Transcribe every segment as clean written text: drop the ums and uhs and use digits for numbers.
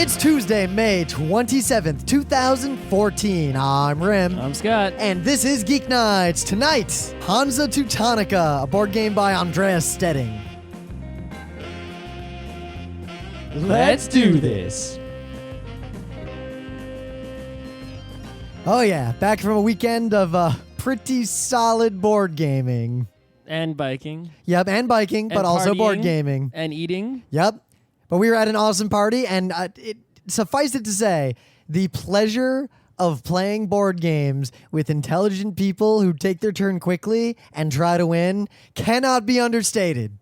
It's Tuesday, May 27th, 2014. I'm Rim. I'm Scott. And this is Geeknights. Tonight, Hansa Teutonica, a board game by Andreas Stedding. Let's do this. Oh yeah, back from a weekend of pretty solid board gaming. And biking. Yep, and biking, but And also board partying. gaming. And eating. Yep. But we were at an awesome party, and suffice it to say, the pleasure of playing board games with intelligent people who take their turn quickly and try to win cannot be understated.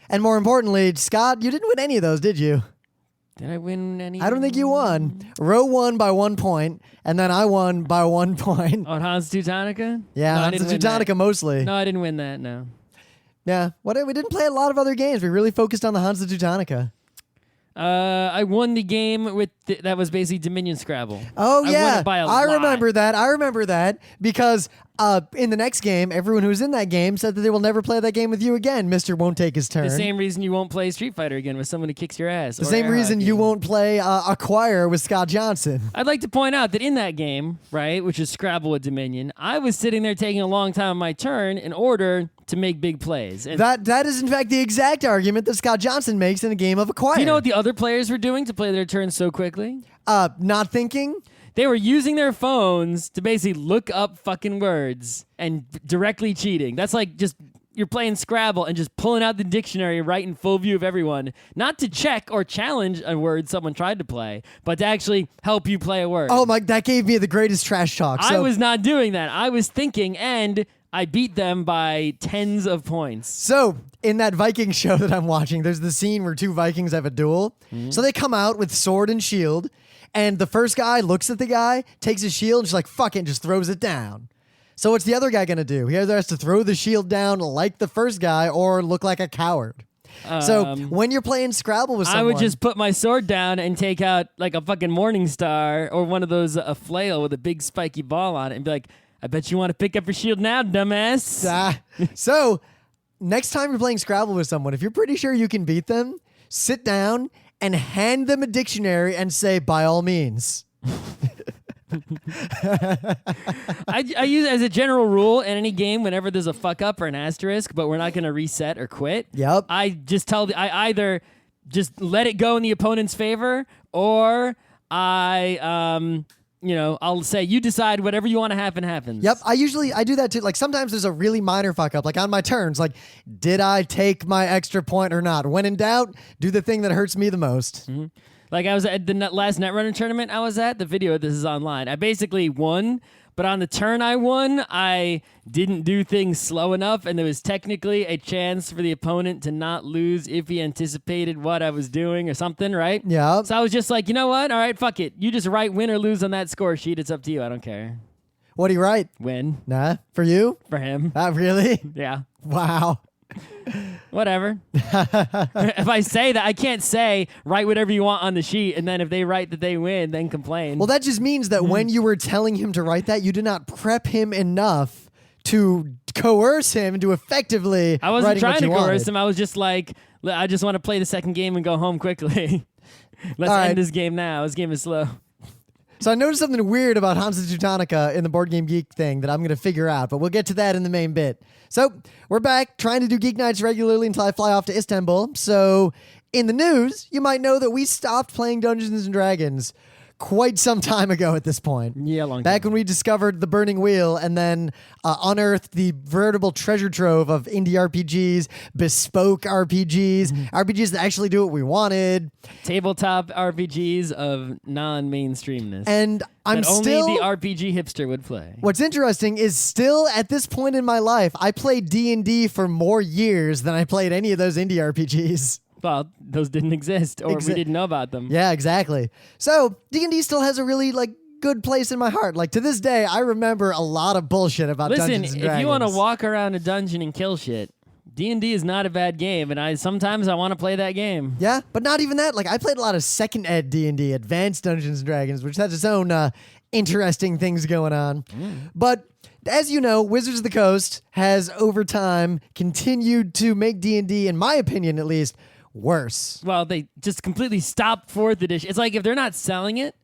And more importantly, Scott, you didn't win any of those, did you? Did I win any? I don't think you won. Roe won by 1 point, and then I won by 1 point. On Hansa Teutonica? Yeah, No, I Hansa didn't win Teutonica that. mostly. No, I didn't win that, no. Yeah, we didn't play a lot of other games. We really focused on the Hansa Teutonica. I won the game with that was basically Dominion Scrabble. Oh, I yeah. won it by a lot. I remember that because in the next game, everyone who was in that game said that they will never play that game with you again. Mr. Won't Take His Turn. The same reason you won't play Street Fighter again with someone who kicks your ass. The same reason you won't play Acquire with Scott Johnson. I'd like to point out that in that game, right, which is Scrabble with Dominion, I was sitting there taking a long time on my turn in order to make big plays. And That is, in fact, the exact argument that Scott Johnson makes in a game of Acquire. do you know what the other players were doing to play their turns so quickly? Not thinking? They were using their phones to basically look up fucking words and directly cheating. That's like just you're playing Scrabble and just pulling out the dictionary right in full view of everyone, not to check or challenge a word someone tried to play, but to actually help you play a word. Oh, my, that gave me the greatest trash talk. I was not doing that. I was thinking, and I beat them by tens of points. So, in that Viking show that I'm watching, there's the scene where two Vikings have a duel. So they come out with sword and shield, and the first guy looks at the guy, takes his shield, and just like, fuck it, and just throws it down. So what's the other guy going to do? He either has to throw the shield down like the first guy or look like a coward. So when you're playing Scrabble with someone... I would just put my sword down and take out like a fucking Morning Star or one of those, a flail with a big spiky ball on it and be like, I bet you want to pick up your shield now, dumbass. So, next time you're playing Scrabble with someone, if you're pretty sure you can beat them, sit down and hand them a dictionary and say, by all means. I use it as a general rule in any game whenever there's a fuck up or an asterisk, but we're not going to reset or quit. Yep. I just I either just let it go in the opponent's favor or I'll say, you decide whatever you want to happen happens. Yep, I do that too. Like sometimes there's a really minor fuck up, like on my turns, like did I take my extra point or not? When in doubt, do the thing that hurts me the most. Mm-hmm. Like I was at the last Netrunner tournament I was at, the video of this is online. I basically won, but on the turn I won, I didn't do things slow enough, and there was technically a chance for the opponent to not lose if he anticipated what I was doing or something, right? Yeah. So I was just like, you know what? All right, fuck it. You just write win or lose on that score sheet. It's up to you. I don't care. What do you write? Win. Nah, for you? For him. Really? Yeah. Wow. Whatever. If I say that, I can't say write whatever you want on the sheet, and then if they write that they win, then complain. Well, that just means that when you were telling him to write that, you did not prep him enough to coerce him to effectively I wasn't trying to coerce wanted. him. I was just like, I just want to play the second game and go home quickly. Let's All right. end this game now. This game is slow. So I noticed something weird about Hansa Teutonica in the Board Game Geek thing that I'm going to figure out, but we'll get to that in the main bit. So we're back trying to do Geek Nights regularly until I fly off to Istanbul. So in the news, you might know that we stopped playing Dungeons & Dragons quite some time ago at this point. Yeah, long time. Back when we discovered the Burning Wheel and then unearthed the veritable treasure trove of indie RPGs, bespoke RPGs, RPGs that actually do what we wanted. Tabletop RPGs of non-mainstreamness. And I'm that still... only the RPG hipster would play. What's interesting is still at this point in my life, I played D&D for more years than I played any of those indie RPGs. Well, those didn't exist, or we didn't know about them. Yeah, exactly. So D&D still has a really good place in my heart. Like to this day, I remember a lot of bullshit about Dungeons & Dragons. If you want to walk around a dungeon and kill shit, D&D is not a bad game, and sometimes I want to play that game. Yeah, but not even that. Like I played a lot of second ed D&D, Advanced Dungeons & Dragons, which has its own interesting things going on. But as you know, Wizards of the Coast has over time continued to make D&D, in my opinion at least, worse. Well, they just completely stopped 4th edition. It's like if they're not selling it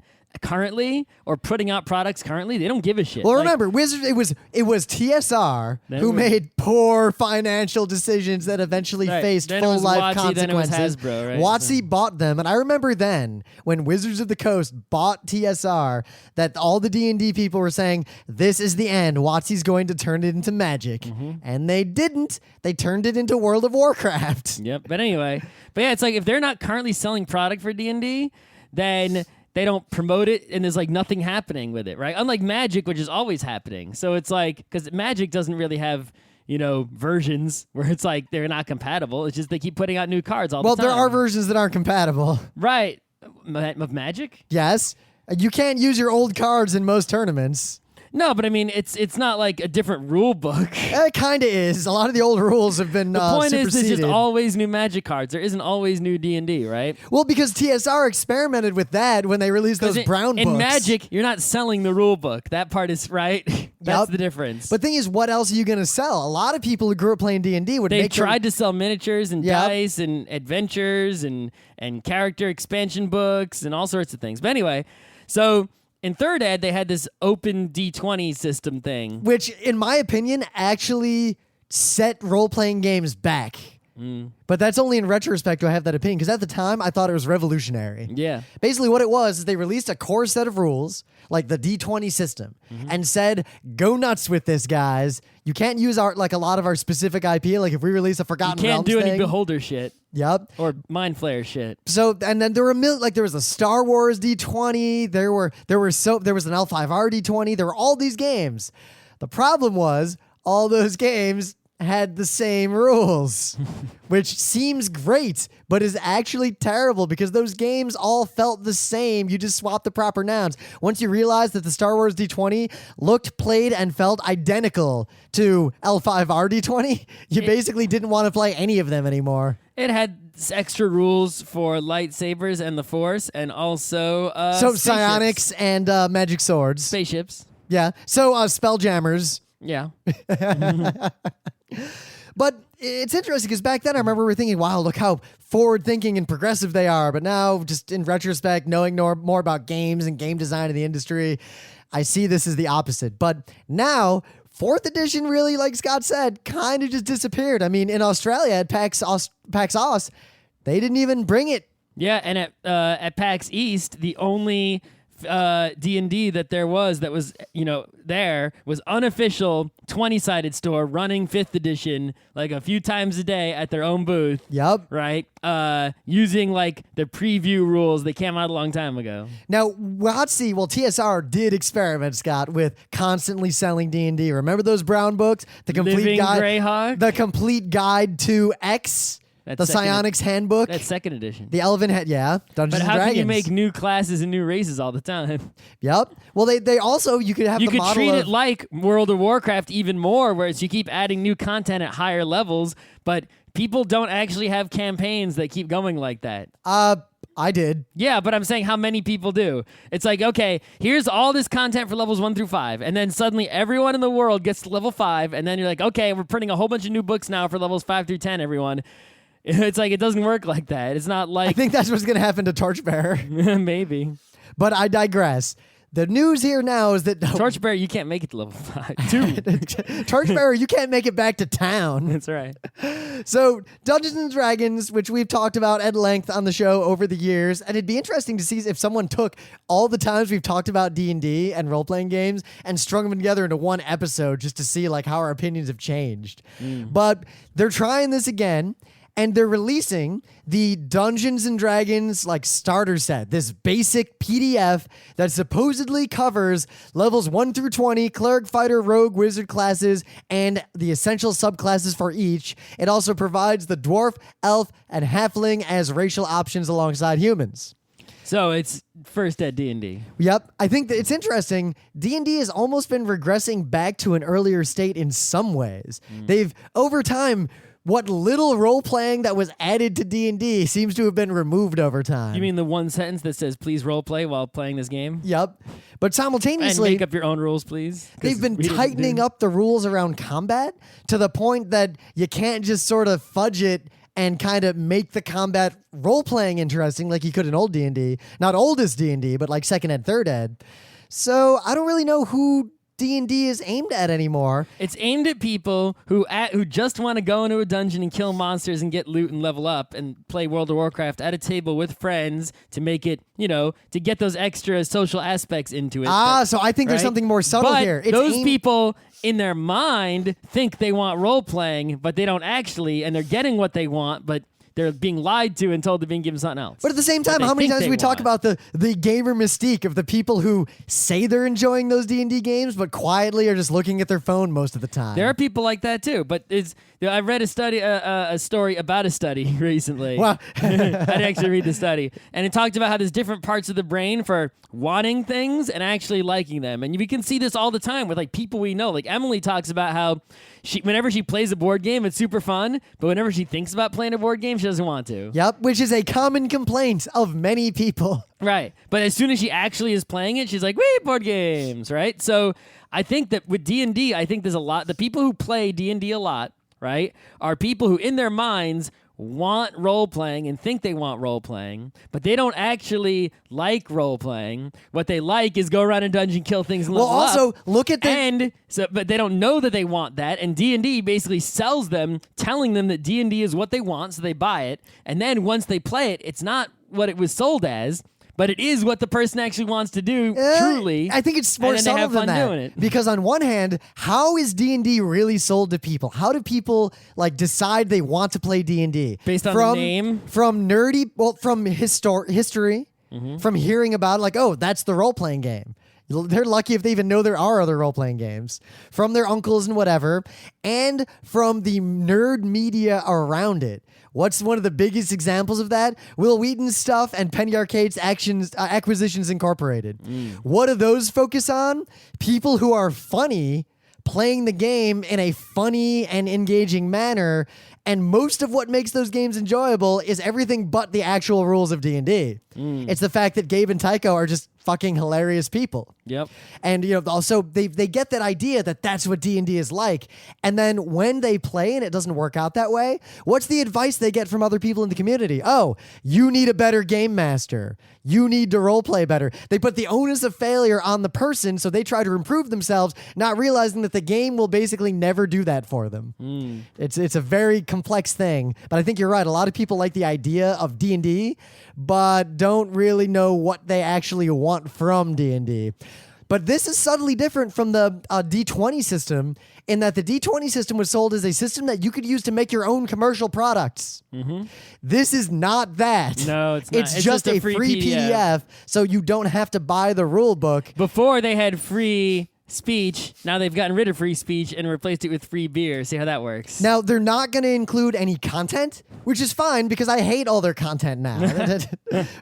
currently or putting out products currently, they don't give a shit. Well, Like, remember, Wizards. It was TSR who made poor financial decisions that eventually Right. faced Then it full was life WotC, then it was consequences. Hasbro, right? WotC bought them, and I remember then when Wizards of the Coast bought TSR, that all the D&D people were saying, "This is the end. WotC's going to turn it into Magic," Mm-hmm. and they didn't. They turned it into World of Warcraft. Yep. But anyway, yeah, it's like if they're not currently selling product for D&D, then they don't promote it and there's like nothing happening with it, right? Unlike Magic, which is always happening. So it's like, because Magic doesn't really have, versions where it's like they're not compatible. It's just they keep putting out new cards all Well, the time. there are versions that aren't compatible. Right. Of Magic? Yes. You can't use your old cards in most tournaments. No, but I mean, it's not like a different rule book. It kind of is. A lot of the old rules have been The point is, there's superseded. just always new Magic cards. There isn't always new D&D, right? Well, because TSR experimented with that when they released those brown books. In Magic, you're not selling the rule book. That part is right. That's the difference. But thing is, what else are you going to sell? A lot of people who grew up playing D&D would They make tried to sell miniatures and Yep. dice and adventures and character expansion books and all sorts of things. But anyway, so in 3rd ed, they had this open D20 system thing. which, in my opinion, actually set role-playing games back. But that's only in retrospect do I have that opinion, because at the time, I thought it was revolutionary. Yeah. Basically, what it was is they released a core set of rules, like the D20 system, and said, "Go nuts with this, guys. You can't use a lot of our specific IP. Like if we release a Forgotten You Realms can't do any thing." Beholder shit Yep. or Mind Flayer shit. So and then there were there was a Star Wars D20. There was an L5R D20. There were all these games. The problem was all those games had the same rules, which seems great, but is actually terrible because those games all felt the same. You just swapped the proper nouns. Once you realized that the Star Wars D20 looked, played, and felt identical to L5R D20, you basically didn't want to play any of them anymore. It had extra rules for lightsabers and the Force, and also So spaceships. psionics and magic swords. Spaceships. Yeah. So spelljammers. Yeah. But it's interesting because back then I remember we were thinking, wow, look how forward-thinking and progressive they are. But now, just in retrospect, knowing more about games and game design in the industry, I see this as the opposite. But now, 4th edition really, like Scott said, kind of just disappeared. I mean, in Australia at PAX Aus, they didn't even bring it. Yeah, and at PAX East, the only D&D that there was there was unofficial 20-sided store running 5th edition like a few times a day at their own booth. Yep. Right? Using like the preview rules that came out a long time ago. Now, TSR did experiment, Scott, with constantly selling D&D. Remember those brown books? The complete Living guide, Greyhawk? The complete guide to X, That's the second- Psionics Handbook, That's 2nd edition. the Elven Head, yeah, Dungeons But and how Dragons. can you make new classes and new races all the time? Yep. Well, they also you could have You the could model treat of, it like World of Warcraft even more, whereas you keep adding new content at higher levels, but people don't actually have campaigns that keep going like that. I did. Yeah, but I'm saying how many people do. It's like, okay, here's all this content for levels 1 through 5, and then suddenly everyone in the world gets to level 5, and then you're like, okay, we're printing a whole bunch of new books now for levels 5 through 10, everyone. It's like, it doesn't work like that. It's not I like... think that's what's going to happen to Torchbearer. Maybe. But I digress. The news here now is that Torchbearer, you can't make it to level 5. 2. Torchbearer, you can't make it back to town. That's right. So Dungeons and Dragons, which we've talked about at length on the show over the years, and it'd be interesting to see if someone took all the times we've talked about D&D and role-playing games and strung them together into one episode just to see like how our opinions have changed. But they're trying this again. And they're releasing the Dungeons and Dragons like starter set, this basic PDF that supposedly covers levels 1 through 20, cleric, fighter, rogue, wizard classes, and the essential subclasses for each. It also provides the dwarf, elf, and halfling as racial options alongside humans. So it's first at D&D. Yep. I think that it's interesting. D&D has almost been regressing back to an earlier state in some ways. They've, over time, what little role-playing that was added to D&D seems to have been removed over time. You mean the one sentence that says, please role play while playing this game? Yep. But And simultaneously, make up your own rules, please? 'Cause they've been we didn't tightening do- up the rules around combat to the point that you can't just sort of fudge it and kind of make the combat role-playing interesting like you could in old D&D. Not oldest D&D, but like second ed, third ed. So I don't really know who D&D is aimed at anymore. It's aimed at people who just want to go into a dungeon and kill monsters and get loot and level up and play World of Warcraft at a table with friends to make it, to get those extra social aspects into it. So I think there's something more subtle but here. It's those people in their mind think they want role-playing, but they don't actually, and they're getting what they want, but they're being lied to and told they're being given something else. But at the same time, how many times do we talk about the gamer mystique of the people who say they're enjoying those D&D games, but quietly are just looking at their phone most of the time? There are people like that too. But I read a story about a study recently. Wow. I didn't actually read the study. And it talked about how there's different parts of the brain for wanting things and actually liking them. And we can see this all the time with like people we know. Like Emily talks about how whenever she plays a board game, it's super fun. But whenever she thinks about playing a board game, she doesn't want to. Yep, which is a common complaint of many people. Right. But as soon as she actually is playing it, she's like, wait, board games, right? So I think that with D&D, I think there's a lot. The people who play D&D a lot, right, are people who in their minds want role-playing and think they want role-playing, but they don't actually like role-playing. What they like is go around a dungeon, kill things, and level up. Well, also, look at the... But they don't know that they want that, and D&D basically sells them, telling them that D&D is what they want, so they buy it, and then once they play it, it's not what it was sold as, but it is what the person actually wants to do, truly. I think it's more subtle than that. Doing it. Because on one hand, how is D&D really sold to people? How do people decide they want to play D&D? Based on the name? From history, from hearing about it, oh, that's the role-playing game. They're lucky if they even know there are other role-playing games. From their uncles and whatever, and from the nerd media around it. What's one of the biggest examples of that? Will Wheaton's stuff and Penny Arcade's Acquisitions Incorporated. What do those focus on? People who are funny playing the game in a funny and engaging manner. And most of what makes those games enjoyable is everything but the actual rules of D&D. It's the fact that Gabe and Tycho are just fucking hilarious people. Yep. And also they get that idea that that's what D&D is like. And then when they play and it doesn't work out that way, what's the advice they get from other people in the community? Oh, you need a better game master. You need to role play better. They put the onus of failure on the person, so they try to improve themselves, not realizing that the game will basically never do that for them. It's a very complex thing, but I think you're right. A lot of people like the idea of D&D, but don't really know what they actually want from D&D. But this is subtly different from the D20 system in that the D20 system was sold as a system that you could use to make your own commercial products. This is not that. No, it's not. It's just a free PDF, so you don't have to buy the rule book. Before they had free speech, now they've gotten rid of free speech and replaced it with free beer. See how that works. Now, they're not going to include any content, which is fine because I hate all their content now.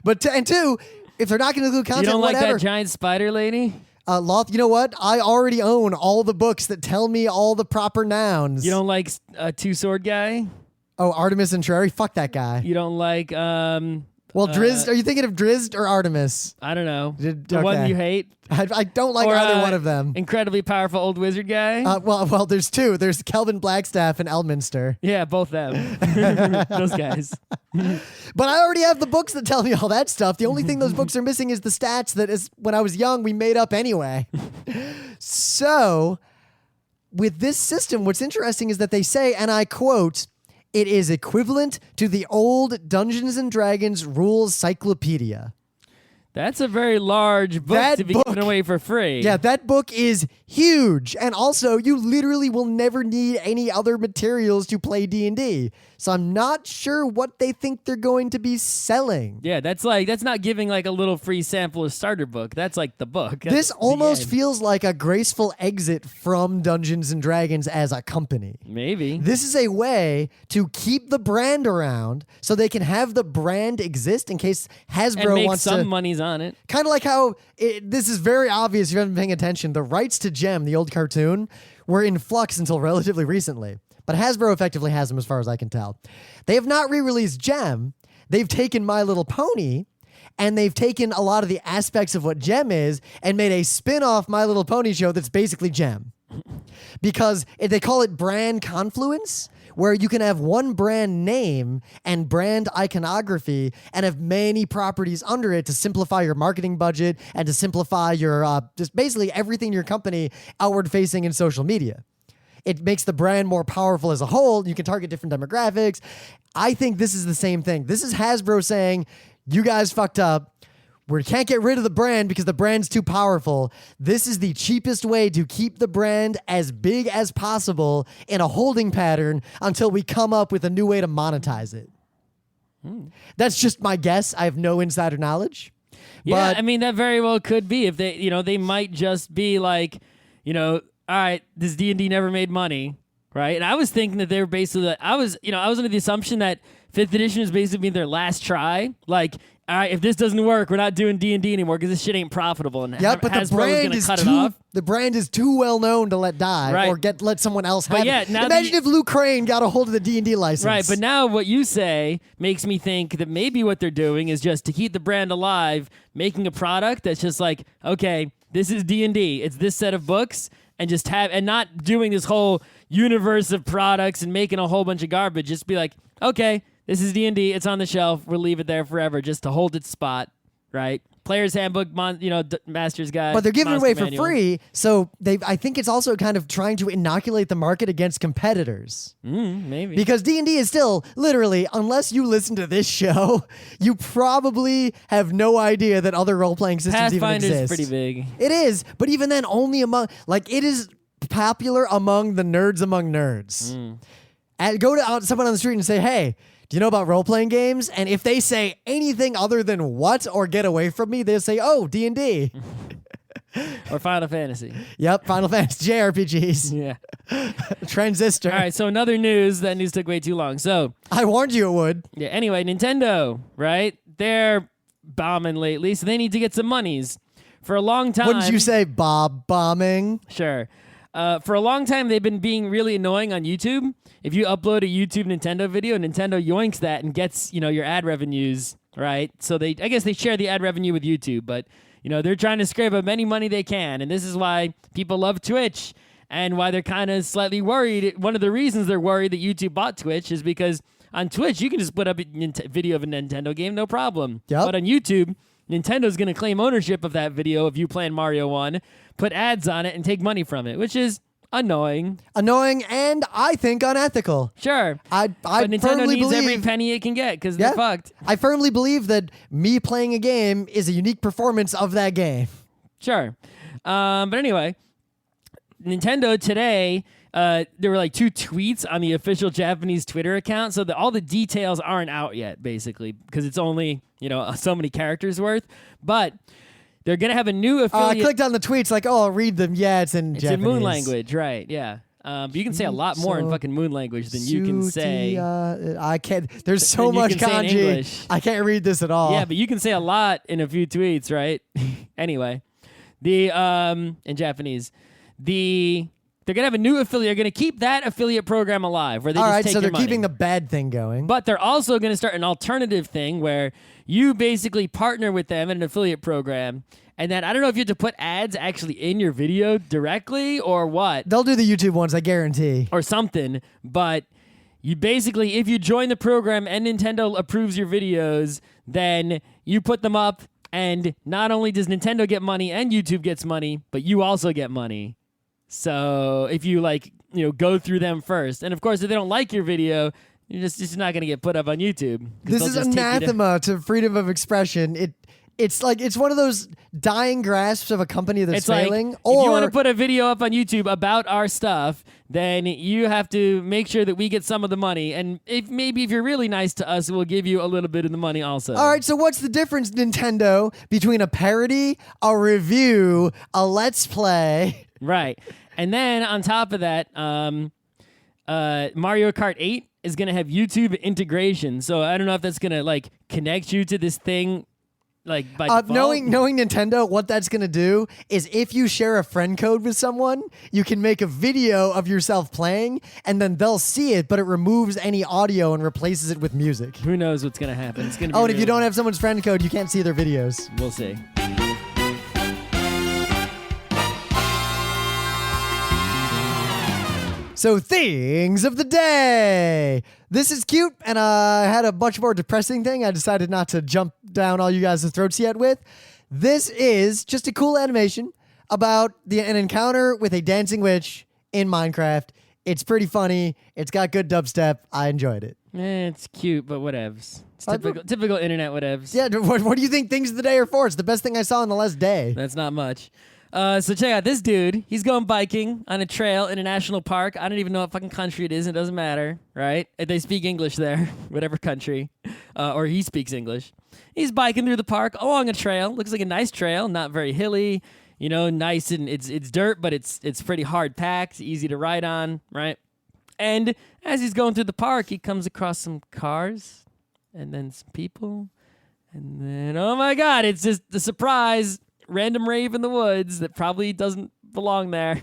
But two, if they're not going to include content, you don't like whatever. that giant spider lady? Loth, you know what? I already own all the books that tell me all the proper nouns. You don't like two-sword guy? Oh, Artemis and Trary? Fuck that guy. You don't like... Well, Drizzt, are you thinking of Drizzt or Artemis? I don't know. The one you hate? I don't like either one of them. Incredibly powerful old wizard guy? Well, there's two. There's Kelvin Blackstaff and Elminster. Yeah, both them. Those guys. But I already have the books that tell me all that stuff. The only thing those books are missing is the stats that is when I was young we made up anyway. So, with this system, what's interesting is that they say, and I quote, it is equivalent to the old Dungeons & Dragons rules cyclopedia. That's a very large book to be given away for free. Yeah, that book is huge. And also, you literally will never need any other materials to play D&D. So I'm not sure what they think they're going to be selling. Yeah, that's not giving like a little free sample of starter book. That's like the book. This almost feels like a graceful exit from Dungeons & Dragons as a company. Maybe. This is a way to keep the brand around so they can have the brand exist in case Hasbro and make wants some to... money's on it. Kind of like how, this is very obvious if you haven't been paying attention, the rights to Gem, the old cartoon, were in flux until relatively recently. But Hasbro effectively has them as far as I can tell. They have not re-released Gem. They've taken My Little Pony, and they've taken a lot of the aspects of what Gem is and made a spin-off My Little Pony show that's basically Gem. Because they call it brand confluence, where you can have one brand name and brand iconography and have many properties under it to simplify your marketing budget and to simplify your just basically everything in your company outward facing in social media. It makes the brand more powerful as a whole. You can target different demographics. I think this is the same thing. This is Hasbro saying, you guys fucked up. We can't get rid of the brand because the brand's too powerful. This is the cheapest way to keep the brand as big as possible in a holding pattern until we come up with a new way to monetize it. That's just my guess. I have no insider knowledge. Yeah, But I mean, that very well could be. If they, they might just be like, all right, this D&D never made money, right? And I was thinking that they were basically, I was under the assumption that 5th edition is basically their last try. Like, all right, if this doesn't work, we're not doing D&D anymore because this shit ain't profitable. And yeah, but the brand is too well known to let die Right. or let someone else have yeah, it. now Imagine if Luke Crane got a hold of the D&D license. Right, but now what you say makes me think that maybe what they're doing is just to keep the brand alive, making a product that's just like, okay, this is D&D. It's this set of books, and just and not doing this whole universe of products and making a whole bunch of garbage. Just be like, okay, this is D&D. It's on the shelf. We'll leave it there forever just to hold its spot, right? Player's Handbook, Master's Guide. But they're giving it away for Manual. free, so I think it's also kind of trying to inoculate the market against competitors. Maybe. Because D&D is still, literally, unless you listen to this show, you probably have no idea that other role-playing systems even Pathfinder's exist. pretty big. It is, but even then, only among, it is popular among the nerds among nerds. Go to someone on the street and say, hey, do you know about role-playing games? And if they say anything other than what or get away from me, they'll say, oh, D&D. Or Final Fantasy. Yep, Final Fantasy, JRPGs. Yeah. Transistor. All right, so another news. That news took way too long. So, I warned you it would. yeah, anyway, Nintendo, right? They're bombing lately, so they need to get some monies. For a long time... Wouldn't you say Bob bombing? Sure. For a long time, they've been being really annoying on YouTube. If you upload a YouTube Nintendo video, Nintendo yoinks that and gets, your ad revenues, right? So I guess they share the ad revenue with YouTube, but, they're trying to scrape up any money they can. And this is why people love Twitch and why they're kind of slightly worried. One of the reasons they're worried that YouTube bought Twitch is because on Twitch, you can just put up a video of a Nintendo game, no problem. Yep. But on YouTube, Nintendo's going to claim ownership of that video of you playing Mario 1, put ads on it, and take money from it, which is annoying. Annoying and I think unethical. Sure. I but Nintendo firmly needs believe, every penny it can get because they're fucked. I firmly believe that me playing a game is a unique performance of that game. Sure. But anyway, Nintendo today, there were like 2 tweets on the official Japanese Twitter account, so that all the details aren't out yet, basically, because it's only, so many characters worth. But they're going to have a new affiliate. I clicked on the tweets like, oh, I'll read them. Yeah, it's in Japanese. It's in Moon language, right, yeah. But you can say a lot more in fucking Moon language than you can say. I can't. There's so than you much can say in kanji. English. I can't read this at all. Yeah, but you can say a lot in a few tweets, right? Anyway, in Japanese, they're gonna have a new affiliate. They're gonna keep that affiliate program alive, where they all just right, take so your they're money. keeping the bad thing going. But they're also gonna start an alternative thing where you basically partner with them in an affiliate program. And then I don't know if you have to put ads actually in your video directly or what. They'll do the YouTube ones, I guarantee. Or something. But you basically, if you join the program and Nintendo approves your videos, then you put them up. And not only does Nintendo get money and YouTube gets money, but you also get money. So if you go through them first. And of course, if they don't like your video, you're just not going to get put up on YouTube. This is anathema to freedom of expression. It's one of those dying grasps of a company that's failing. Like, if you want to put a video up on YouTube about our stuff, then you have to make sure that we get some of the money. And if you're really nice to us, we'll give you a little bit of the money also. All right, so what's the difference, Nintendo, between a parody, a review, a let's play? Right. And then on top of that, Mario Kart 8 is going to have YouTube integration. So I don't know if that's going to connect you to this thing. By default. Knowing Nintendo, what that's going to do is if you share a friend code with someone, you can make a video of yourself playing, and then they'll see it, but it removes any audio and replaces it with music. Who knows what's going to happen? It's going to be and if you don't have someone's friend code, you can't see their videos. We'll see. So, things of the day. This is cute, and I had a much more depressing thing I decided not to jump down all you guys' throats yet with. This is just a cool animation about an encounter with a dancing witch in Minecraft. It's pretty funny. It's got good dubstep. I enjoyed it. It's cute, but whatevs. It's typical internet whatevs. Yeah, what do you think things of the day are for? It's the best thing I saw in the last day. That's not much. So check out this dude. He's going biking on a trail in a national park. I don't even know what fucking country it is. It doesn't matter, right? They speak English there, whatever country, or he speaks English. He's biking through the park along a trail. Looks like a nice trail, not very hilly. You know, nice and it's dirt, but it's pretty hard packed, easy to ride on, right? And as he's going through the park, he comes across some cars, and then some people, and then oh my God, it's just the surprise. Random rave in the woods that probably doesn't belong there.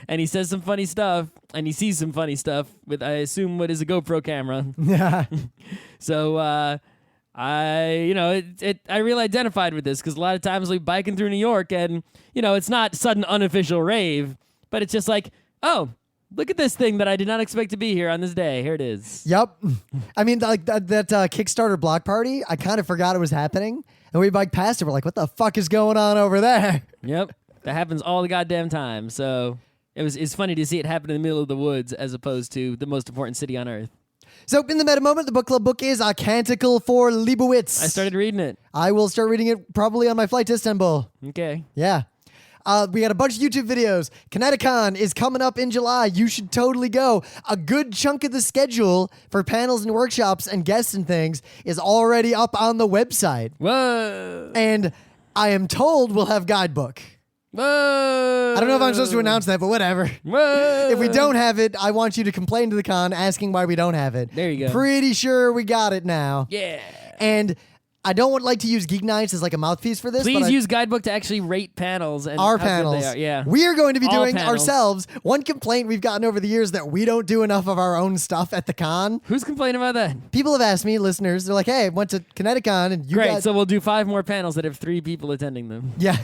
And he says some funny stuff, and he sees some funny stuff with, I assume, what is a GoPro camera. Yeah. So I really identified with this because a lot of times we biking through New York, and it's not sudden unofficial rave, but it's just like, oh, look at this thing that I did not expect to be here on this day. Here it is. Yep. I mean, like that Kickstarter block party, I kind of forgot it was happening. And we biked past it. We're like, what the fuck is going on over there? Yep. That happens all the goddamn time. So it's funny to see it happen in the middle of the woods as opposed to the most important city on earth. So in the meta moment, the book club book is A Canticle for Leibowitz. I started reading it. I will start reading it probably on my flight to Istanbul. Okay. Yeah. We got a bunch of YouTube videos. Kineticon is coming up in July. You should totally go. A good chunk of the schedule for panels and workshops and guests and things is already up on the website. Whoa. And I am told we'll have guidebook. Whoa. I don't know if I'm supposed to announce that, but whatever. Whoa. If we don't have it, I want you to complain to the con asking why we don't have it. There you go. Pretty sure we got it now. Yeah. And I don't like to use Geeknights as like a mouthpiece for this. Please use Guidebook to actually rate panels and our how good panels. they are. Yeah. We are going to be All doing panels. ourselves. One complaint we've gotten over the years that we don't do enough of our own stuff at the con. Who's complaining about that? People have asked me, listeners, they're like, hey, I went to Kineticon and you Great, guys... so we'll do 5 more panels that have 3 people attending them. Yeah.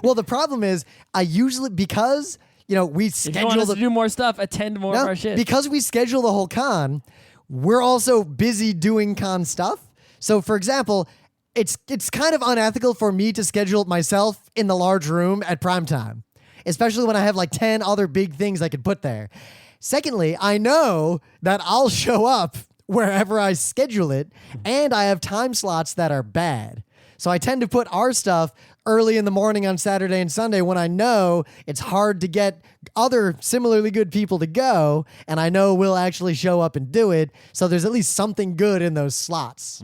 Well, the problem is I usually, because, we If you schedule want us to do more stuff, attend more of our shit. because we schedule the whole con, we're also busy doing con stuff. So, for example, it's kind of unethical for me to schedule it myself in the large room at prime time, especially when I have like 10 other big things I could put there. Secondly, I know that I'll show up wherever I schedule it, and I have time slots that are bad. So I tend to put our stuff early in the morning on Saturday and Sunday when I know it's hard to get other similarly good people to go, and I know we'll actually show up and do it. So there's at least something good in those slots.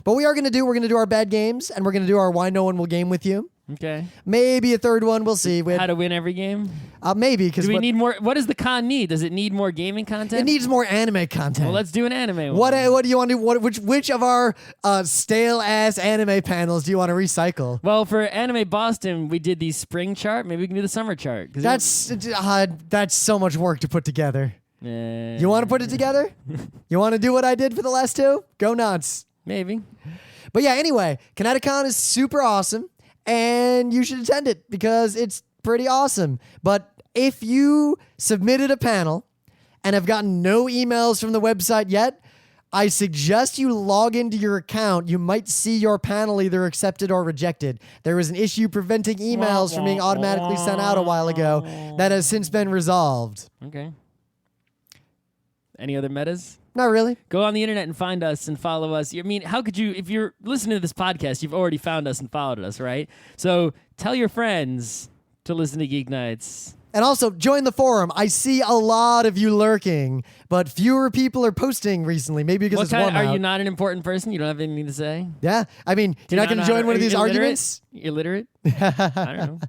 But we're going to do our bad games, and we're going to do our why no one will game with you. Okay. Maybe a third one. We'll see. How to win every game? Maybe because Do we need more? What does the con need? Does it need more gaming content? it needs more anime content. Well, let's do an anime one. What do you want to do? Which of our stale ass anime panels do you want to recycle? Well, for Anime Boston, we did the spring chart. Maybe we can do the summer chart. That's so much work to put together. You want to put it together? You want to do what I did for the last 2? Go nuts. Maybe. But yeah, anyway, Kineticon is super awesome, and you should attend it because it's pretty awesome. But if you submitted a panel and have gotten no emails from the website yet, I suggest you log into your account. You might see your panel either accepted or rejected. There was an issue preventing emails from being automatically sent out a while ago that has since been resolved. Okay. Any other metas? Not really. Go on the internet and find us and follow us. I mean, how could you, if you're listening to this podcast, you've already found us and followed us, right? So tell your friends to listen to Geeknights. And also, join the forum. I see a lot of you lurking, but fewer people are posting recently. Maybe because What it's kind? warm Are out. you not an important person? You don't have anything to say? Yeah. I mean, you're not going to join one of these arguments? Illiterate? I don't know.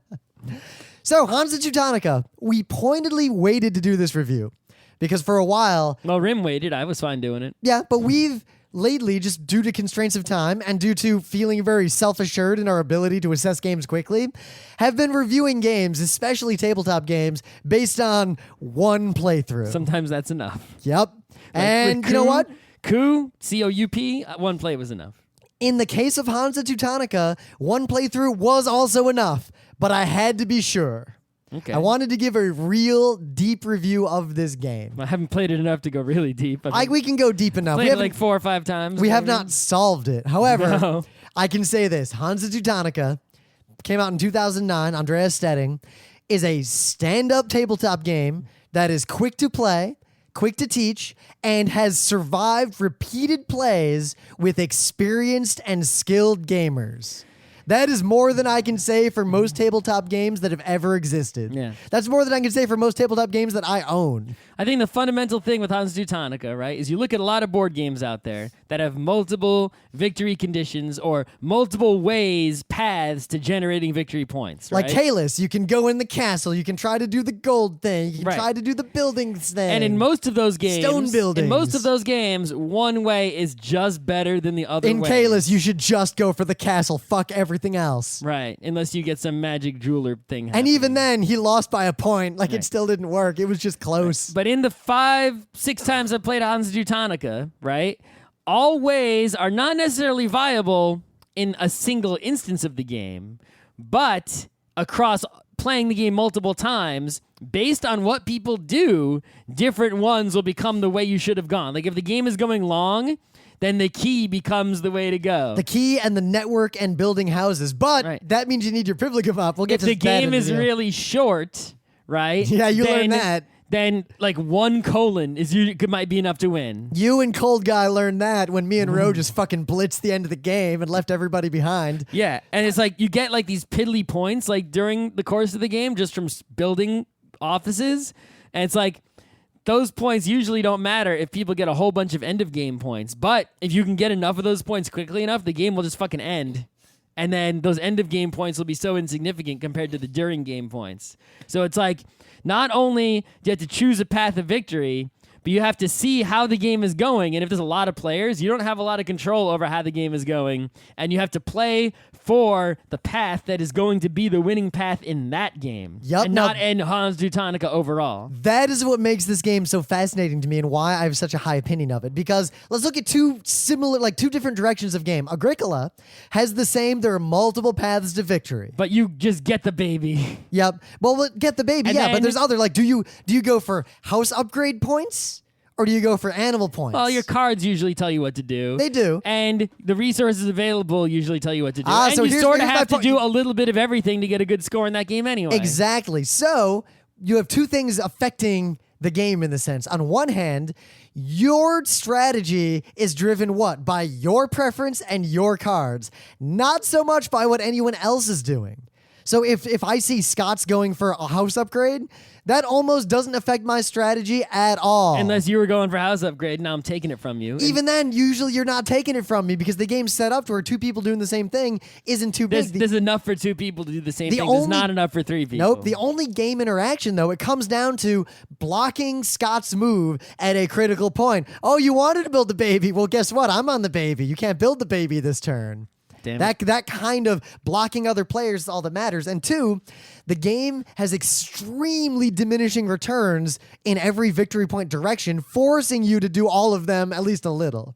So, Hansa Teutonica. We pointedly waited to do this review because for a while... Well, Rim waited. I was fine doing it. Yeah, but we've lately, just due to constraints of time and due to feeling very self-assured in our ability to assess games quickly, have been reviewing games, especially tabletop games, based on one playthrough. Sometimes that's enough. Yep. And with you know what? Coup, C-O-U-P, one play was enough. In the case of Hansa Teutonica, one playthrough was also enough, but I had to be sure. Okay. I wanted to give a real deep review of this game. I haven't played it enough to go really deep. We can go deep enough. Played it like 4 or 5 times. We have not solved it. However, No. I can say this. Hansa Teutonica came out in 2009. Andreas Steding is a stand-up tabletop game that is quick to play, quick to teach, and has survived repeated plays with experienced and skilled gamers. That is more than I can say for most tabletop games that have ever existed. Yeah. That's more than I can say for most tabletop games that I own. I think the fundamental thing with Hansa Teutonica, right, is you look at a lot of board games out there that have multiple victory conditions or multiple paths to generating victory points. Like right? Kalis, you can go in the castle, you can try to do the gold thing, you can Right. try to do the buildings thing. And in most of those games, Stone buildings. one way is just better than the other In way. Kalis, you should just go for the castle. Fuck everything else. Right, unless you get some magic jeweler thing. And even happening. then, he lost by a point. Like, Right. it still didn't work. It was just close. But in the 5-6 times I played Hansa Teutonica, right, all ways are not necessarily viable in a single instance of the game, but across playing the game multiple times, based on what people do, different ones will become the way you should have gone. Like if the game is going long, then the key becomes the way to go. The key and the network and building houses. But Right. that means you need your privileges up. We'll get If to the that game in is the- really short, right? Yeah, you learn then- that. Then like 1 colon might be enough to win. You and Cold Guy learned that when me and Ro just fucking blitzed the end of the game and left everybody behind. Yeah, and it's like you get like these piddly points like during the course of the game just from building offices, and it's like those points usually don't matter if people get a whole bunch of end of game points, but if you can get enough of those points quickly enough, the game will just fucking end. And then those end of game points will be so insignificant compared to the during game points. So it's like not only do you have to choose a path of victory, but you have to see how the game is going. And if there's a lot of players, you don't have a lot of control over how the game is going. And you have to play for the path that is going to be the winning path in that game. Yup, And now- not in Hansa Teutonica overall. That is what makes this game so fascinating to me and why I have such a high opinion of it. Because let's look at two different directions of game. Agricola has the same, there are multiple paths to victory. But you just get the baby. Yep. Well, get the baby, And yeah, but then- there's other, like, do you go for house upgrade points or do you go for animal points? Well, your cards usually tell you what to do. They do. And the resources available usually tell you what to do. Ah, and so you here's- sort of here's my have to point. do a little bit of everything to get a good score in that game anyway. Exactly. So you have two things affecting the game in the sense. On one hand, your strategy is driven what? By your preference and your cards, not so much by what anyone else is doing. So if I see Scott's going for a house upgrade, that almost doesn't affect my strategy at all. Unless you were going for house upgrade, now I'm taking it from you. Even then, usually you're not taking it from me because the game's set up to where two people doing the same thing isn't too big. There's enough for 2 people to do the same the thing. There's only- not enough for 3 people. Nope. The only game interaction, though, it comes down to blocking Scott's move at a critical point. Oh, you wanted to build the baby. Well, guess what? I'm on the baby. You can't build the baby this turn. Damn it. That kind of blocking other players is all that matters. And two, the game has extremely diminishing returns in every victory point direction, forcing you to do all of them at least a little.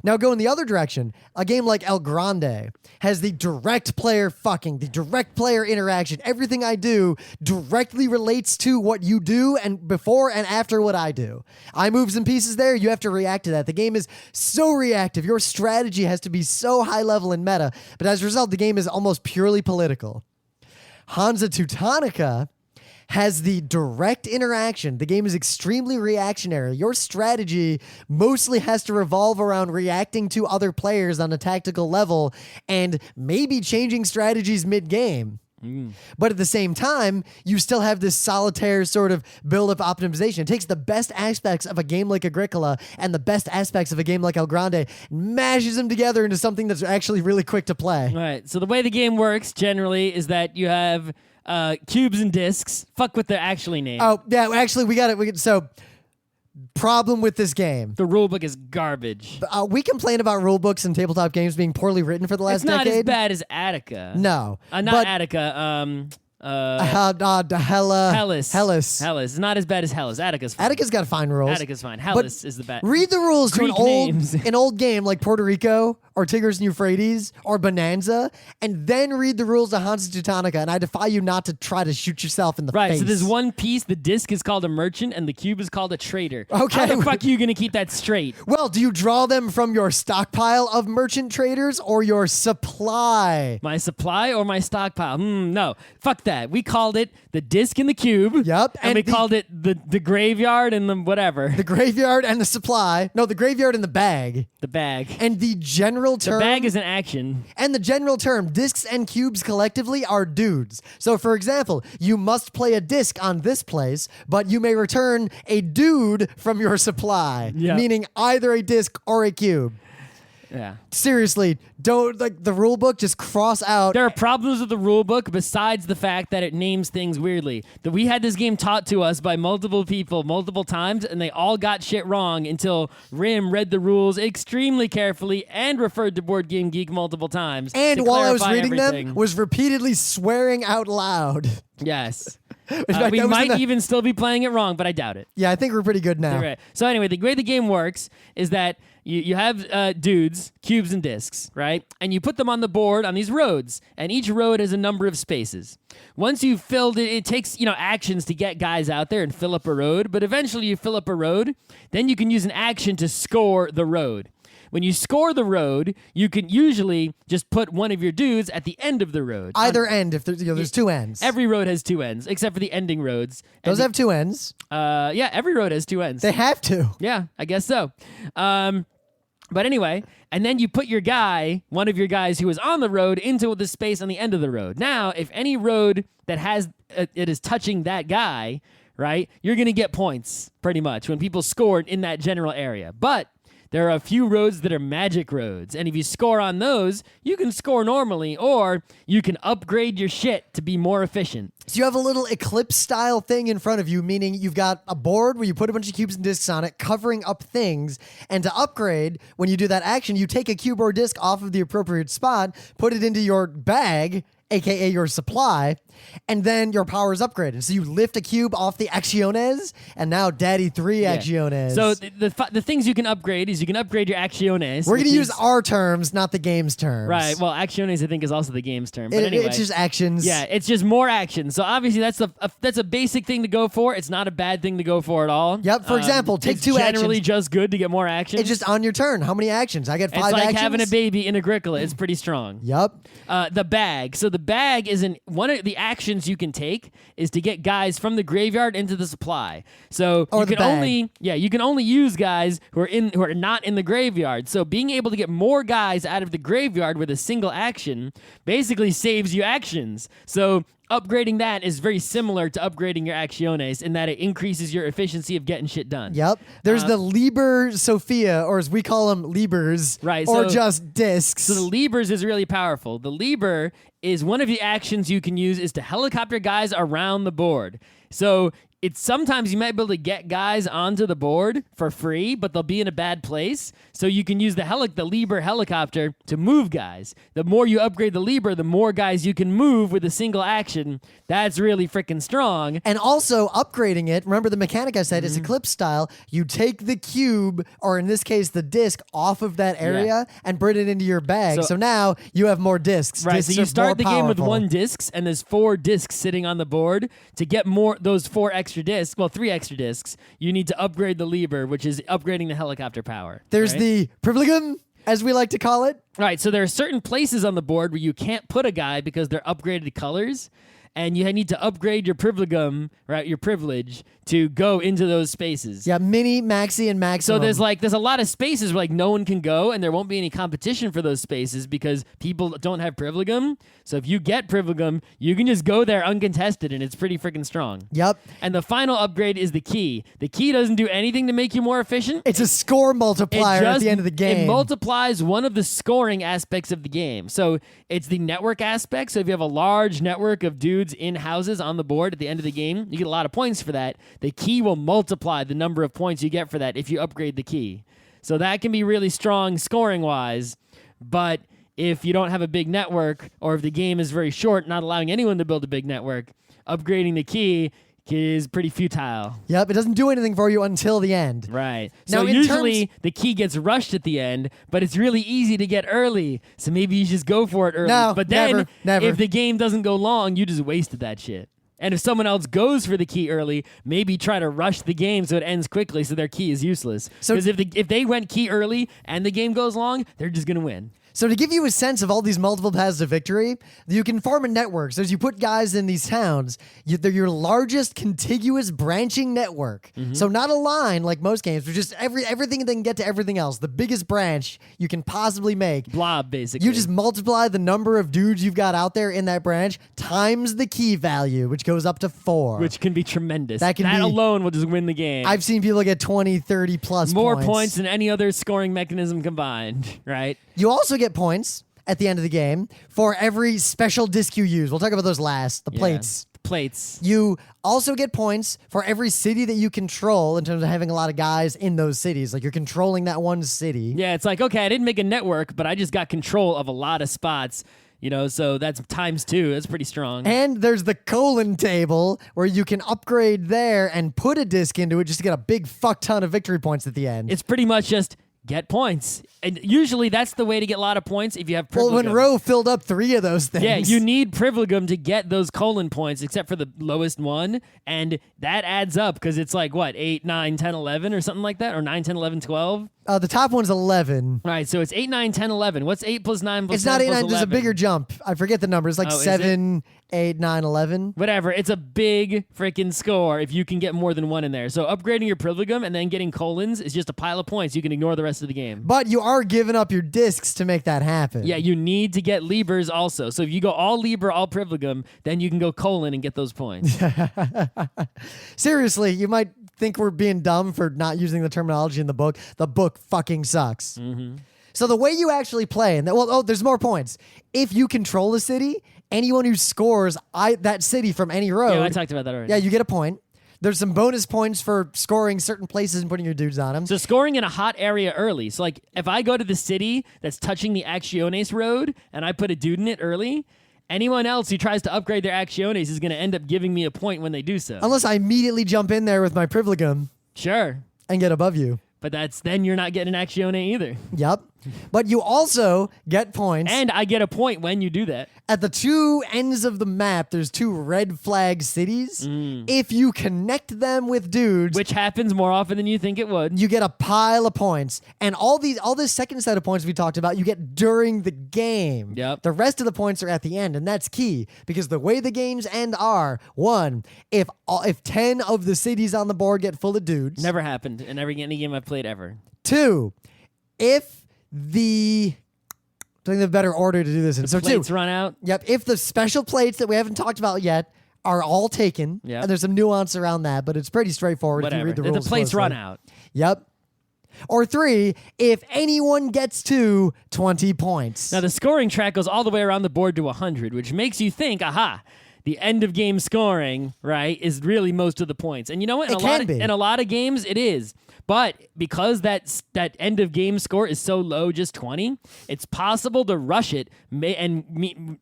Now go in the other direction. A game like El Grande has the direct player interaction. Everything I do directly relates to what you do and before and after what I do. I move some pieces there, you have to react to that. The game is so reactive. Your strategy has to be so high level and meta, but as a result, the game is almost purely political. Hansa Teutonica has the direct interaction. The game is extremely reactionary. Your strategy mostly has to revolve around reacting to other players on a tactical level and maybe changing strategies mid-game. But at the same time, you still have this solitaire sort of build-up optimization. It takes the best aspects of a game like Agricola and the best aspects of a game like El Grande and mashes them together into something that's actually really quick to play. All right. So the way the game works generally is that you have cubes and discs. Fuck what they're actually named. Oh, yeah, actually, we got it. So, problem with this game. The rulebook is garbage. We complain about rulebooks and tabletop games being poorly written for the last It's not decade. as bad as Attica. No. Not but Attica. Hellas. Hellas. Hellas is not as bad as Hellas. Attica's fine. Attica's got fine rules. Attica's fine. Hellas is the best. Read the rules to Greek names. an old game like Puerto Rico or Tigris and Euphrates or Bonanza, and then read the rules to Hansa Teutonica. And I defy you not to try to shoot yourself in the face. Right, so there's one piece, the disc is called a merchant and the cube is called a trader. Okay. How the fuck are you going to keep that straight? Well, do you draw them from your stockpile of merchant traders or your supply? My supply or my stockpile? No. Fuck that. We called it the disc and the cube. Yep. And we called it the graveyard and the whatever. The graveyard and the supply. No, the graveyard and the bag. The bag. And the general term. The bag is an action. And the general term, discs and cubes collectively are dudes. So, for example, you must play a disc on this place, but you may return a dude from your supply, Yeah. meaning either a disc or a cube. Yeah. Seriously, don't, like, the rule book, just cross out. There are problems with the rule book besides the fact that it names things weirdly. That we had this game taught to us by multiple people multiple times, and they all got shit wrong until Rim read the rules extremely carefully and referred to Board Game Geek multiple times. And to while I was clarify reading everything. them, was repeatedly swearing out loud. Yes. In fact, We that was might in the- even still be playing it wrong, but I doubt it. Yeah, I think we're pretty good now. Right. So anyway, the way the game works is that you have dudes, cubes, and discs, right? And you put them on the board on these roads, and each road has a number of spaces. Once you've filled it, it takes actions to get guys out there and fill up a road, but eventually you fill up a road, then you can use an action to score the road. When you score the road, you can usually just put one of your dudes at the end of the road. Either end, if there's two ends. Every road has two ends, except for the ending roads. Those have two ends. Yeah, every road has two ends. They have to. Yeah, I guess so. But anyway, and then you put your guy, one of your guys who is on the road, into the space on the end of the road. Now, if any road that has it is touching that guy, right, you're going to get points pretty much when people scored in that general area. But there are a few roads that are magic roads, and if you score on those, you can score normally, or you can upgrade your shit to be more efficient. So you have a little eclipse-style thing in front of you, meaning you've got a board where you put a bunch of cubes and discs on it, covering up things, and to upgrade, when you do that action, you take a cube or disc off of the appropriate spot, put it into your bag, aka your supply, and then your power is upgraded. So you lift a cube off the Acciones, and now Daddy 3 Acciones. So the things you can upgrade is you can upgrade your Acciones. We're going to which use is- our terms, not the game's terms. Right, well, Acciones I think is also the game's term. But anyway. It's just actions. Yeah, it's just more action. So obviously that's a basic thing to go for. It's not a bad thing to go for at all. Yep, for example, take it's two generally actions. just good to get more action. It's just on your turn. How many actions? I get 5 it's like actions. having a baby in Agricola. It's pretty strong. Yep. The bag. So the bag is one of the actions you can take is to get guys from the graveyard into the supply. So Or you the can bag. you can only use guys who are not in the graveyard. So being able to get more guys out of the graveyard with a single action basically saves you actions. So upgrading that is very similar to upgrading your Acciones in that it increases your efficiency of getting shit done. Yep. There's the Liber Sophia, or as we call them, Libers. Right, Or so- just discs. So the Libers is really powerful. The Liber is one of the actions you can use is to helicopter guys around the board. So it's sometimes you might be able to get guys onto the board for free, but they'll be in a bad place. So you can use the Liber helicopter to move guys. The more you upgrade the Liber, the more guys you can move with a single action. That's really freaking strong. And also upgrading it, remember the mechanic I said, is Eclipse style. You take the cube, or in this case, the disc, off of that area and put it into your bag. So now you have more discs. Right, Discs so you are start more the game with powerful. 1 discs, and there's 4 discs sitting on the board. To get those 4 extra discs, well, 3 extra discs, you need to upgrade the Liber, which is upgrading the helicopter power. There's right? the privilegium, as we like to call it. Right, so there are certain places on the board where you can't put a guy because they're upgraded colors, and you need to upgrade your privilegium, right, your privilege, to go into those spaces. Yeah, mini, maxi, and maximum. So there's a lot of spaces where no one can go, and there won't be any competition for those spaces because people don't have privilegium. So if you get privilegium, you can just go there uncontested, and it's pretty freaking strong. Yep. And the final upgrade is the key. The key doesn't do anything to make you more efficient. It's a score multiplier at the end of the game. It multiplies one of the scoring aspects of the game. So it's the network aspect. So if you have a large network of dudes in houses on the board at the end of the game, you get a lot of points for that. The key will multiply the number of points you get for that if you upgrade the key. So that can be really strong scoring-wise, but if you don't have a big network, or if the game is very short, not allowing anyone to build a big network, upgrading the key is pretty futile. Yep, it doesn't do anything for you until the end. Right. Now, So in usually terms- the key gets rushed at the end, but it's really easy to get early. So maybe you just go for it early. No, but then never. if the game doesn't go long, you just wasted that shit. And if someone else goes for the key early, maybe try to rush the game so it ends quickly so their key is useless. So- Because if they went key early and the game goes long, they're just going to win. So to give you a sense of all these multiple paths to victory, you can form a network. So as you put guys in these towns, they're your largest contiguous branching network. So not a line like most games, but just everything that can get to everything else. The biggest branch you can possibly make. Blob, basically. You just multiply the number of dudes you've got out there in that branch times the key value, which goes up to 4. Which can be tremendous. That can be- alone will just win the game. I've seen people get 20, 30 plus More points than any other scoring mechanism combined, right? You also get points at the end of the game for every special disc you use. We'll talk about those last, the plates. Plates. You also get points for every city that you control in terms of having a lot of guys in those cities. Like you're controlling that one city. Yeah, it's like, okay, I didn't make a network, but I just got control of a lot of spots, so that's ×2. That's pretty strong. And there's the colon table where you can upgrade there and put a disc into it just to get a big fuck ton of victory points at the end. It's pretty much just get points. And usually that's the way to get a lot of points if you have well, privilegum. when Roe filled up 3 of those things. Yeah, you need privilegum to get those colon points, except for the lowest one. And that adds up because it's like, what, 8, 9, 10, 11 or something like that? Or 9, 10, 11, 12? The top one's 11. All right, so it's 8, 9, 10, 11. What's 8 plus 9 plus It's 10 not 8, plus 9. There's a 11? bigger jump. I forget the number. It's like Oh, is 7, 8, 9, 11. Whatever. It's a big freaking score if you can get more than one in there. So upgrading your privilegum and then getting colons is just a pile of points. You can ignore the rest of the game. But you are giving up your discs to make that happen. Yeah, you need to get Libers also. So if you go all Liber, all privilegum, then you can go colon and get those points. Seriously, you might think we're being dumb for not using the terminology in the book. The book fucking sucks. So the way you actually play, there's more points. If you control a city, anyone who scores that city from any road, Yeah, I talked about that already. yeah, you get a point. There's some bonus points for scoring certain places and putting your dudes on them. So scoring in a hot area early. So like if I go to the city that's touching the Acciones road and I put a dude in it early, anyone else who tries to upgrade their Acciones is going to end up giving me a point when they do so. Unless I immediately jump in there with my privilegum Sure. and get above you. But then you're not getting an Accione either. Yep. But you also get points. And I get a point when you do that. At the 2 ends of the map, there's 2 red flag cities. If you connect them with dudes, Which happens more often than you think it would. you get a pile of points. And all this second set of points we talked about, you get during the game. Yep. The rest of the points are at the end, and that's key because the way the games end are, 1, if 10 of the cities on the board get full of dudes. Never happened in any game I've played ever. 2, if I think the better order to do this in. So 2, Plates run out. yep, if the special plates that we haven't talked about yet are all taken, Yep. and there's some nuance around that, but it's pretty straightforward if you Whatever. read the The rules plates closely. run out. Yep. Or 3, if anyone gets to 20 points. Now the scoring track goes all the way around the board to 100, which makes you think, aha, the end of game scoring, right, is really most of the points. And you know what? It can be. In a lot of games, it is. But because that end of game score is so low, just 20, it's possible to rush it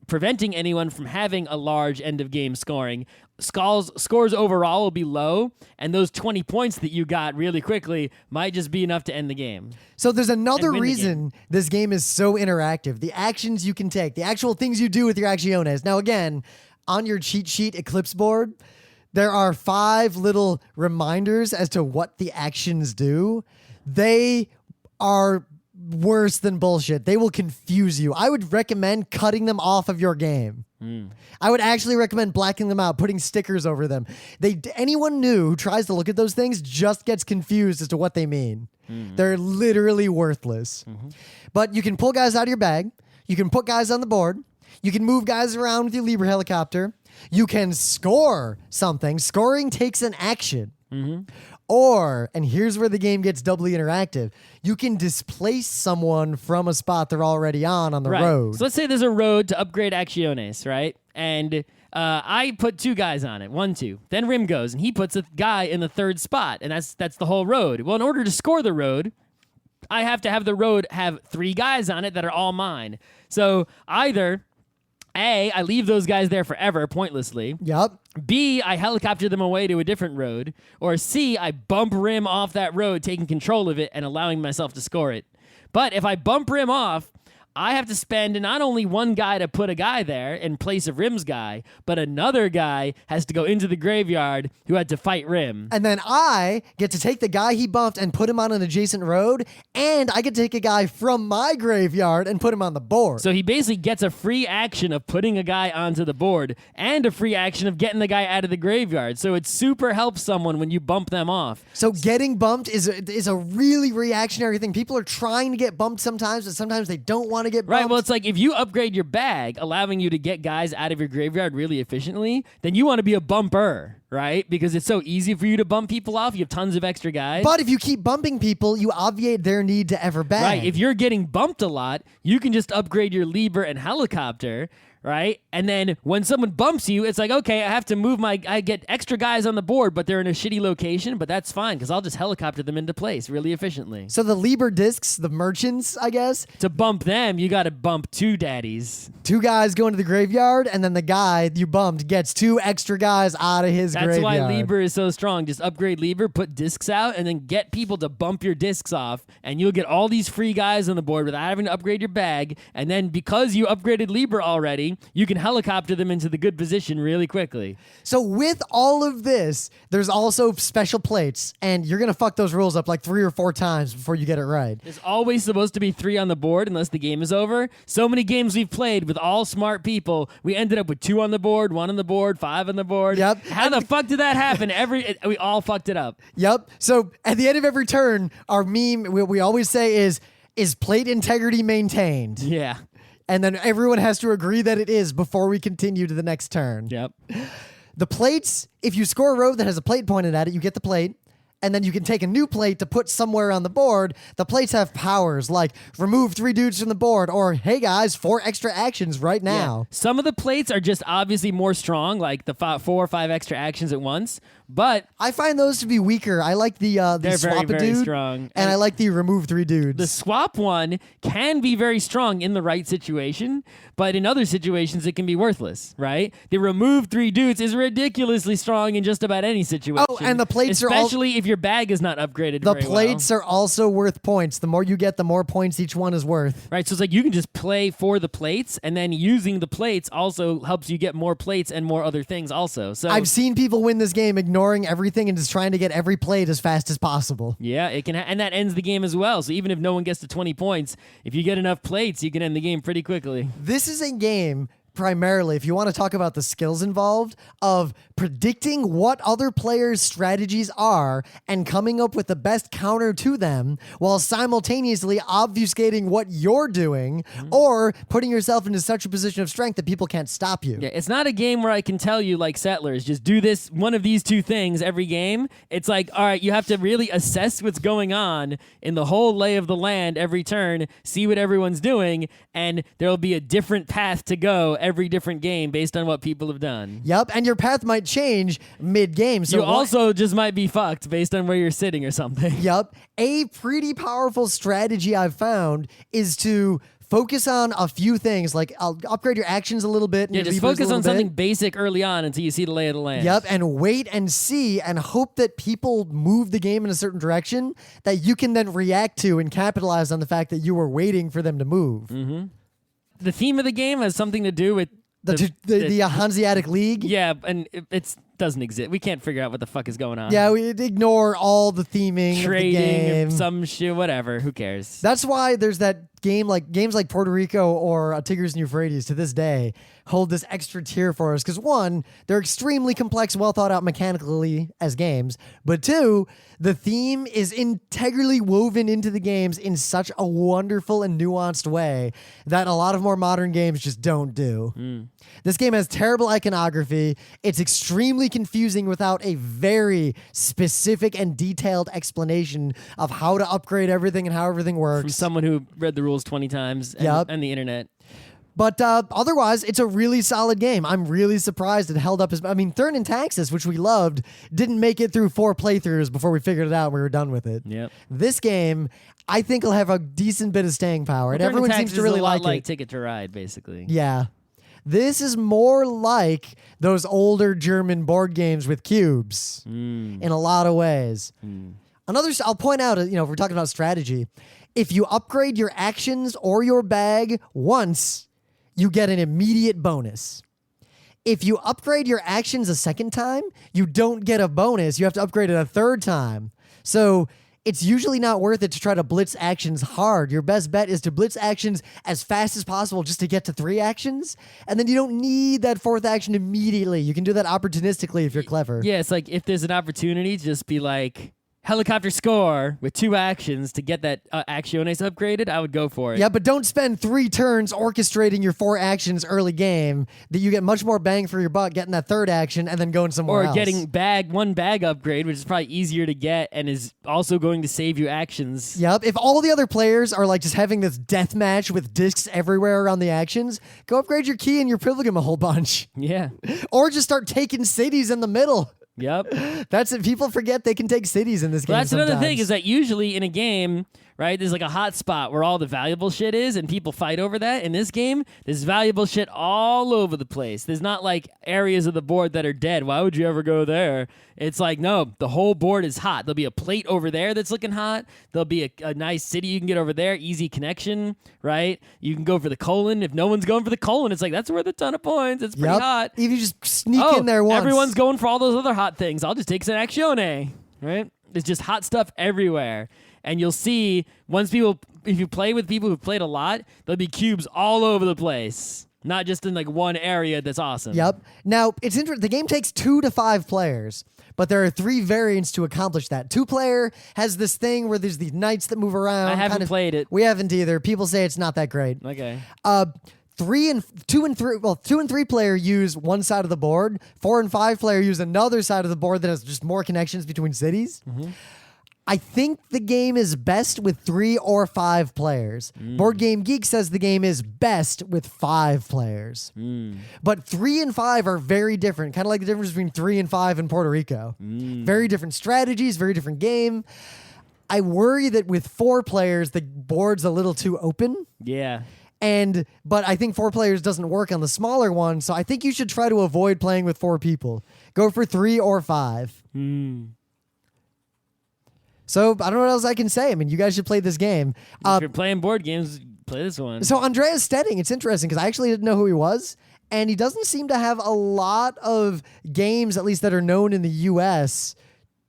preventing anyone from having a large end of game scoring. Scores overall will be low, and those 20 points that you got really quickly might just be enough to end the game. So there's another And win the reason this game is so interactive. The actions you can take, the actual things you do with your Acciones. Now again, on your cheat sheet Eclipse board, there are 5 little reminders as to what the actions do. They are worse than bullshit. They will confuse you. I would recommend cutting them off of your game. I would actually recommend blacking them out, putting stickers over them. Anyone new who tries to look at those things just gets confused as to what they mean. They're literally worthless. But you can pull guys out of your bag. You can put guys on the board. You can move guys around with your Liber helicopter. You can score something. Scoring takes an action. Or, and here's where the game gets doubly interactive, you can displace someone from a spot they're already on the Right. road. So let's say there's a road to upgrade Acciones, right? And I put 2 guys on it, 1, 2. Then Rim goes, and he puts a guy in the 3rd spot, and that's the whole road. Well, in order to score the road, I have to have the road have 3 guys on it that are all mine. So either A, I leave those guys there forever, pointlessly. Yep. B, I helicopter them away to a different road. Or C, I bump rim off that road, taking control of it and allowing myself to score it. But if I bump rim off, I have to spend not only one guy to put a guy there in place of Rim's guy, but another guy has to go into the graveyard who had to fight Rim. And then I get to take the guy he bumped and put him on an adjacent road, and I get to take a guy from my graveyard and put him on the board. So he basically gets a free action of putting a guy onto the board and a free action of getting the guy out of the graveyard. So it super helps someone when you bump them off. So getting bumped is a really reactionary thing. People are trying to get bumped sometimes, but sometimes they don't want to get bumped. Right, well, it's like if you upgrade your bag, allowing you to get guys out of your graveyard really efficiently, then you want to be a bumper, right? Because it's so easy for you to bump people off. You have tons of extra guys. But if you keep bumping people, you obviate their need to ever bag. Right, if you're getting bumped a lot, you can just upgrade your Lieber and Helicopter, right? And then when someone bumps you, it's like, okay, I have to I get extra guys on the board, but they're in a shitty location, but that's fine because I'll just helicopter them into place really efficiently. So the Lieber discs, the merchants, I guess. To bump them, you got to bump 2 daddies. 2 guys go into the graveyard, and then the guy you bumped gets 2 extra guys out of his graveyard. That's why Lieber is so strong. Just upgrade Lieber, put discs out, and then get people to bump your discs off, and you'll get all these free guys on the board without having to upgrade your bag. And then because you upgraded Lieber already, you can helicopter them into the good position really quickly. So with all of this, there's also special plates, and you're going to fuck those rules up like 3 or 4 times before you get it right. There's always supposed to be 3 on the board unless the game is over. So many games we've played with all smart people, we ended up with 2 on the board, 1 on the board, 5 on the board. Yep. How the fuck did that happen? We all fucked it up. Yep. So at the end of every turn, our meme, we always say is plate integrity maintained? Yeah. And then everyone has to agree that it is before we continue to the next turn. Yep. The plates, if you score a road that has a plate pointed at it, you get the plate. And then you can take a new plate to put somewhere on the board. The plates have powers like remove 3 dudes from the board, or hey guys, 4 extra actions right now. Yeah. Some of the plates are just obviously more strong, like the 4 or 5 extra actions at once. But I find those to be weaker. I like the they're swap very, a very dude, strong. and I like the remove 3 dudes. The swap one can be very strong in the right situation, but in other situations it can be worthless, right? The remove 3 dudes is ridiculously strong in just about any situation. Oh, and the plates especially if your bag is not upgraded The very plates well. are also worth points. The more you get, the more points each one is worth. Right, so it's like you can just play for the plates, and then using the plates also helps you get more plates and more other things also. So I've seen people win this game ignoring everything and just trying to get every plate as fast as possible. yeah, it can, and that ends the game as well. So even if no one gets to 20 points, if you get enough plates, you can end the game pretty quickly. This is a game primarily, if you want to talk about the skills involved, of predicting what other players' strategies are and coming up with the best counter to them while simultaneously obfuscating what you're doing or putting yourself into such a position of strength that people can't stop you. Yeah, it's not a game where I can tell you, like Settlers, just do this, one of these 2 things every game. It's like, all right, you have to really assess what's going on in the whole lay of the land every turn, see what everyone's doing, and there'll be a different path to go every different game based on what people have done. Yep, and your path might change mid-game. So you also just might be fucked based on where you're sitting or something. Yep. A pretty powerful strategy I've found is to focus on a few things, like I'll upgrade your actions a little bit. And Yeah, your just levers a focus little on something bit. basic early on until you see the lay of the land. Yep, and wait and see and hope that people move the game in a certain direction that you can then react to and capitalize on the fact that you were waiting for them to move. The theme of the game has something to do with The Hanseatic League? yeah, and it doesn't exist. We can't figure out what the fuck is going on. Yeah, we ignore all the theming of the Trading, game. some shit, whatever. Who cares? That's why there's that game, like games like Puerto Rico or Tigris and Euphrates to this day hold this extra tier for us. Because 1, they're extremely complex, well thought out mechanically as games. But 2, the theme is integrally woven into the games in such a wonderful and nuanced way that a lot of more modern games just don't do. This game has terrible iconography. It's extremely confusing without a very specific and detailed explanation of how to upgrade everything and how everything works. From someone who read the rules 20 times and, Yep. and the internet. But otherwise, it's a really solid game. I'm really surprised it held up Thurn and Taxis, which we loved, didn't make it through 4 playthroughs before we figured it out and we were done with it. Yep. This game, I think, will have a decent bit of staying power, and everyone seems to really like it. Like Ticket to Ride, basically. Yeah. This is more like those older German board games with cubes in a lot of ways. I'll point out, if we're talking about strategy, if you upgrade your actions or your bag once, you get an immediate bonus. If you upgrade your actions a second time, you don't get a bonus. You have to upgrade it a third time. So it's usually not worth it to try to blitz actions hard. Your best bet is to blitz actions as fast as possible just to get to 3 actions. And then you don't need that 4th action immediately. You can do that opportunistically if you're clever. Yeah, it's like if there's an opportunity, just be like, helicopter score with 2 actions to get that acciones upgraded, I would go for it. Yeah, but don't spend 3 turns orchestrating your 4 actions early game. That you get much more bang for your buck getting that 3rd action and then going somewhere else. Or getting one bag upgrade, which is probably easier to get and is also going to save you actions. Yep. If all the other players are like just having this death match with discs everywhere around the actions, go upgrade your key and your pilgrim a whole bunch. Yeah. Or just start taking cities in the middle. Yep. That's it. People forget they can take cities in this game. Well, that's another sometimes. thing is that usually in a game, right, there's like a hot spot where all the valuable shit is and people fight over that. In this game, there's valuable shit all over the place. There's not like areas of the board that are dead. Why would you ever go there? It's like, no, the whole board is hot. There'll be a plate over there that's looking hot. There'll be a nice city you can get over there. Easy connection, right? You can go for the colon. If no one's going for the colon, it's like, that's worth a ton of points. It's pretty hot. If you just sneak in there once. Everyone's going for all those other hot things. I'll just take an actione, right? There's just hot stuff everywhere. And you'll see, if you play with people who've played a lot, there'll be cubes all over the place. Not just in like one area that's awesome. Yep. Now, it's interesting. The game takes 2 to 5 players, but there are 3 variants to accomplish that. 2-player has this thing where there's these knights that move around. I haven't played it. We haven't either. People say it's not that great. Okay. 2 and 3 player use one side of the board. 4 and 5 player use another side of the board that has just more connections between cities. Mm-hmm. I think the game is best with 3 or 5 players. Board Game Geek says the game is best with 5 players. But 3 and 5 are very different, kind of like the difference between 3 and 5 in Puerto Rico. Very different strategies, very different game. I worry that with 4 players, the board's a little too open. Yeah. But I think 4 players doesn't work on the smaller one, so I think you should try to avoid playing with 4 people. Go for 3 or 5. So I don't know what else I can say. I mean, you guys should play this game. If you're playing board games, play this one. So Andreas Stedding, it's interesting because I actually didn't know who he was, and he doesn't seem to have a lot of games, at least that are known in the U.S.,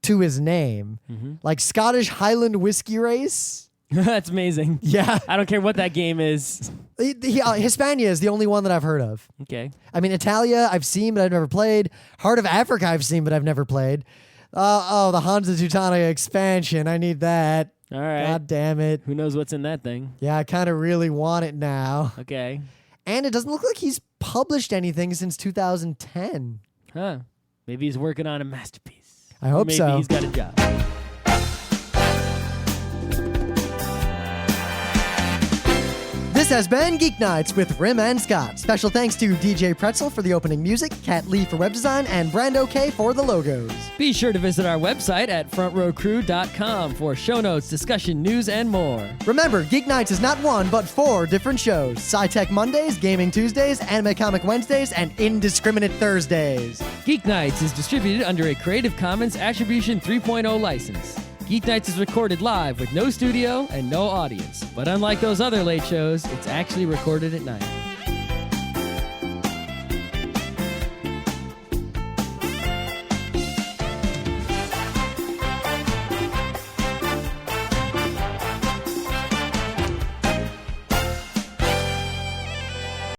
to his name. Like Scottish Highland Whiskey Race. That's amazing. Yeah. I don't care what that game is. Hispania is the only one that I've heard of. Okay. I mean, Italia I've seen, but I've never played. Heart of Africa I've seen, but I've never played. The Hansa Teutonica expansion. I need that. All right. God damn it. Who knows what's in that thing? Yeah, I kind of really want it now. Okay. And it doesn't look like he's published anything since 2010. Huh. Maybe he's working on a masterpiece. I hope so. Maybe he's got a job. This has been Geeknights with Rim and Scott. Special thanks to DJ Pretzel for the opening music, Kat Lee for web design, and Brando K for the logos. Be sure to visit our website at frontrowcrew.com for show notes, discussion, news, and more. Remember, Geeknights is not 1, but 4 different shows. Sci-Tech Mondays, Gaming Tuesdays, Anime Comic Wednesdays, and Indiscriminate Thursdays. Geeknights is distributed under a Creative Commons Attribution 3.0 license. Geeknights is recorded live with no studio and no audience. But unlike those other late shows, it's actually recorded at night.